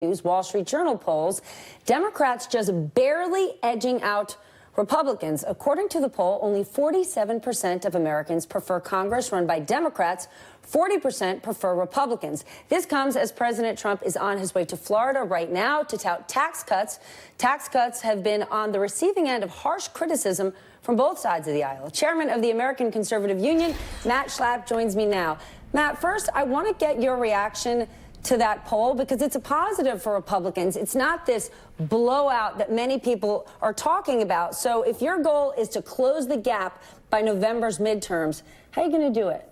Wall Street Journal polls, Democrats just barely edging out Republicans. According to the poll, only 47% of Americans prefer Congress run by Democrats. 40% prefer Republicans. This comes as President Trump is on his way to Florida right now to tout tax cuts. Tax cuts have been on the receiving end of harsh criticism from both sides of the aisle. Chairman of the American Conservative Union, Matt Schlapp, joins me now. Matt, first, I want to get your reaction to that poll, because it's a positive for Republicans. It's not this blowout that many people are talking about. So if your goal is to close the gap by November's midterms, how are you going to do it?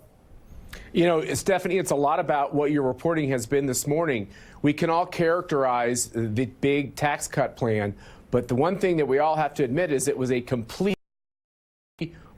You know, Stephanie, it's a lot about what your reporting has been this morning. We can all characterize the big tax cut plan, but the one thing that we all have to admit is it was a complete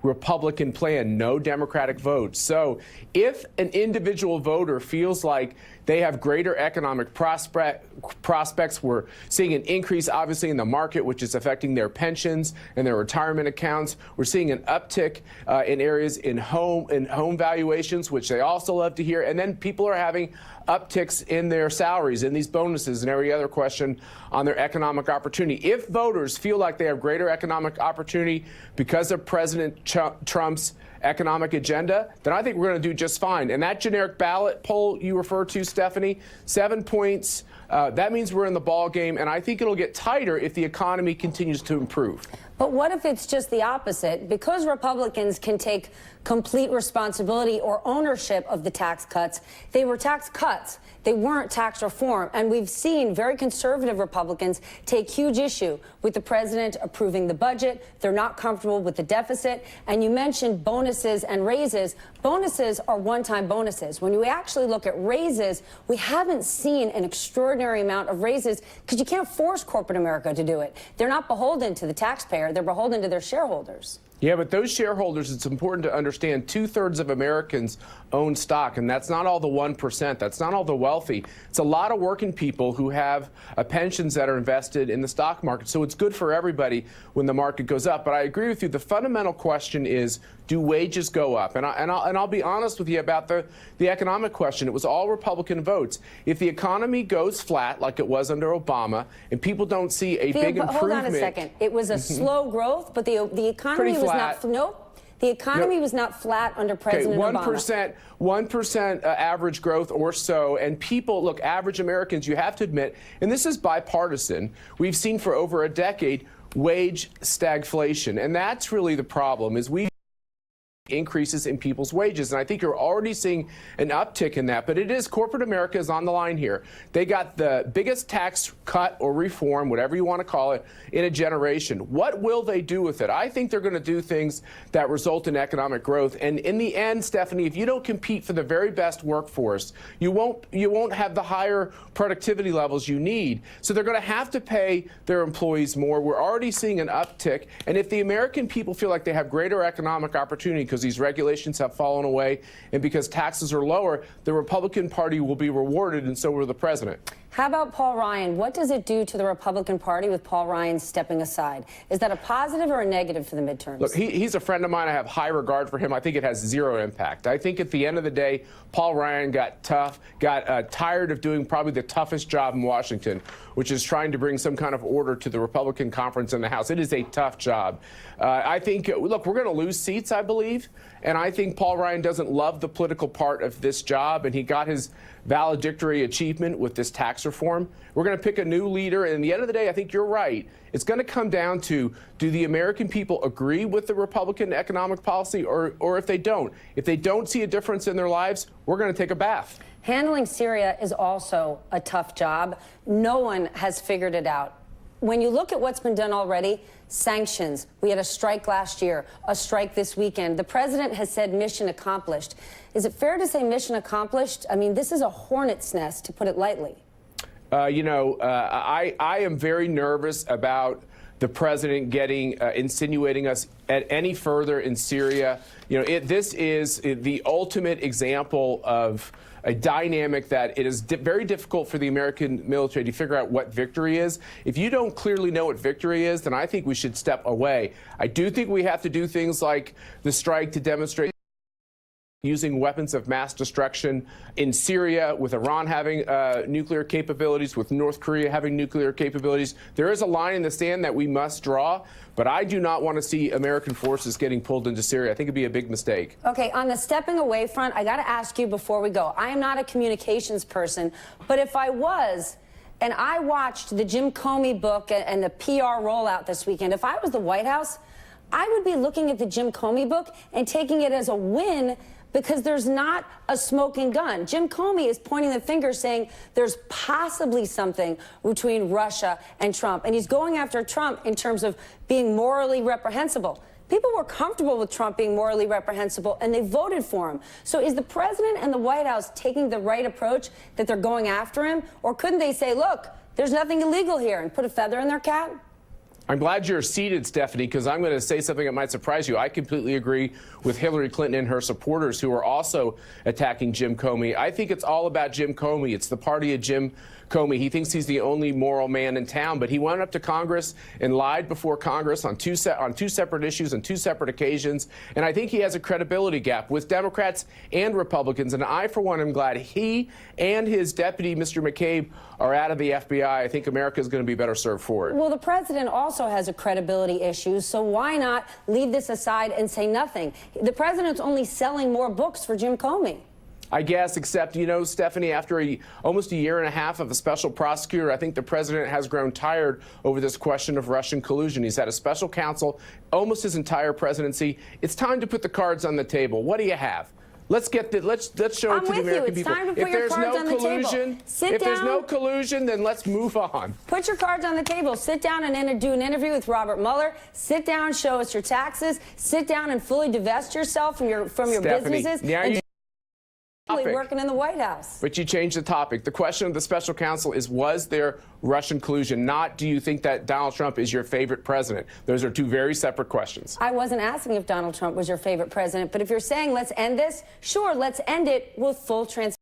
Republican plan, no Democratic votes. So if an individual voter feels like they have greater economic prospects, we're seeing an increase, obviously, in the market, which is affecting their pensions and their retirement accounts. We're seeing an uptick in areas in home valuations, which they also love to hear. And then people are having upticks in their salaries, in these bonuses, and every other question on their economic opportunity. If voters feel like they have greater economic opportunity because of President Trump's economic agenda, then I think we're going to do just fine. And that generic ballot poll you refer to, Stephanie, 7 points, that means we're in the ball game, and I think it'll get tighter if the economy continues to improve. But what if it's just the opposite? Because Republicans can take complete responsibility or ownership of the tax cuts, they were tax cuts. They weren't tax reform. And we've seen very conservative Republicans take huge issue with the president approving the budget. They're not comfortable with the deficit. And you mentioned bonuses and raises. Bonuses are one-time bonuses. When you actually look at raises, we haven't seen an extraordinary amount of raises because you can't force corporate America to do it. They're not beholden to the taxpayer. They're beholden to their shareholders. Yeah, but those shareholders, it's important to understand, 2/3 of Americans own stock, and that's not all the 1%. That's not all the wealthy. It's a lot of working people who have pensions that are invested in the stock market. So it's good for everybody when the market goes up. But I agree with you. The fundamental question is, do wages go up? And I'll be honest with you about the economic question. It was all Republican votes. If the economy goes flat, like it was under Obama, and people don't see a big improvement. Hold on a second. It was a slow growth, but the economy was not. Nope. The economy was not flat under President Obama. 1% average growth or so. And people, look, average Americans, you have to admit, and this is bipartisan, we've seen for over a decade wage stagflation. And that's really the problem, is we increases in people's wages. And I think you're already seeing an uptick in that. But it is, corporate America is on the line here. They got the biggest tax cut or reform, whatever you want to call it, in a generation. What will they do with it? I think they're going to do things that result in economic growth. And in the end, Stephanie, if you don't compete for the very best workforce, you won't have the higher productivity levels you need. So they're going to have to pay their employees more. We're already seeing an uptick. And if the American people feel like they have greater economic opportunity because these regulations have fallen away and because taxes are lower, the Republican Party will be rewarded, and so will the president. How about Paul Ryan? What does it do to the Republican Party with Paul Ryan stepping aside? Is that a positive or a negative for the midterms? Look, he's a friend of mine. I have high regard for him. I think it has zero impact. I think at the end of the day, Paul Ryan got tired of doing probably the toughest job in Washington, which is trying to bring some kind of order to the Republican conference in the House. It is a tough job. I think, look, we're going to lose seats, I believe, and I think Paul Ryan doesn't love the political part of this job, and he got his valedictory achievement with this tax reform. We're going to pick a new leader, and at the end of the day, I think you're right. It's going to come down to, do the American people agree with the Republican economic policy, or if they don't see a difference in their lives, we're going to take a bath. Handling Syria is also a tough job. No one has figured it out. When you look at what's been done already, sanctions. We had a strike last year, a strike this weekend. The president has said mission accomplished. Is it fair to say mission accomplished? I mean, this is a hornet's nest, to put it lightly. I am very nervous about the president insinuating us at any further in Syria. This is the ultimate example of a dynamic that it is very difficult for the American military to figure out what victory is. If you don't clearly know what victory is, then I think we should step away. I do think we have to do things like the strike to demonstrate using weapons of mass destruction in Syria, with Iran having nuclear capabilities, with North Korea having nuclear capabilities. There is a line in the sand that we must draw, but I do not want to see American forces getting pulled into Syria. I think it'd be a big mistake. Okay, on the stepping away front, I got to ask you before we go. I am not a communications person, but if I was, and I watched the Jim Comey book and the PR rollout this weekend, if I was the White House, I would be looking at the Jim Comey book and taking it as a win, because there's not a smoking gun. Jim Comey is pointing the finger saying there's possibly something between Russia and Trump. And he's going after Trump in terms of being morally reprehensible. People were comfortable with Trump being morally reprehensible, and they voted for him. So is the president and the White House taking the right approach, that they're going after him? Or couldn't they say, look, there's nothing illegal here, and put a feather in their cap? I'm glad you're seated, Stephanie, because I'm going to say something that might surprise you. I completely agree with Hillary Clinton and her supporters who are also attacking Jim Comey. I think it's all about Jim Comey. It's the party of Jim Comey. He thinks he's the only moral man in town, but he went up to Congress and lied before Congress on two separate issues and two separate occasions. And I think he has a credibility gap with Democrats and Republicans. And I, for one, am glad he and his deputy, Mr. McCabe, are out of the FBI. I think America is going to be better served for it. Well, the president also has a credibility issue, so why not leave this aside and say nothing? The president's only selling more books for Jim Comey. I guess, except, you know, Stephanie, after almost a year and a half of a special prosecutor, I think the president has grown tired over this question of Russian collusion. He's had a special counsel almost his entire presidency. It's time to put the cards on the table. What do you have? Let's get let's show it to the American people. If there's no collusion, if there's no collusion, then let's move on. Put your cards on the table. Sit down and do an interview with Robert Mueller. Sit down, show us your taxes. Sit down and fully divest yourself from your businesses. Now you're working in the White House. But you changed the topic. The question of the special counsel is, was there Russian collusion? Not, do you think that Donald Trump is your favorite president? Those are two very separate questions. I wasn't asking if Donald Trump was your favorite president, but if you're saying let's end this, sure, let's end it with full transparency.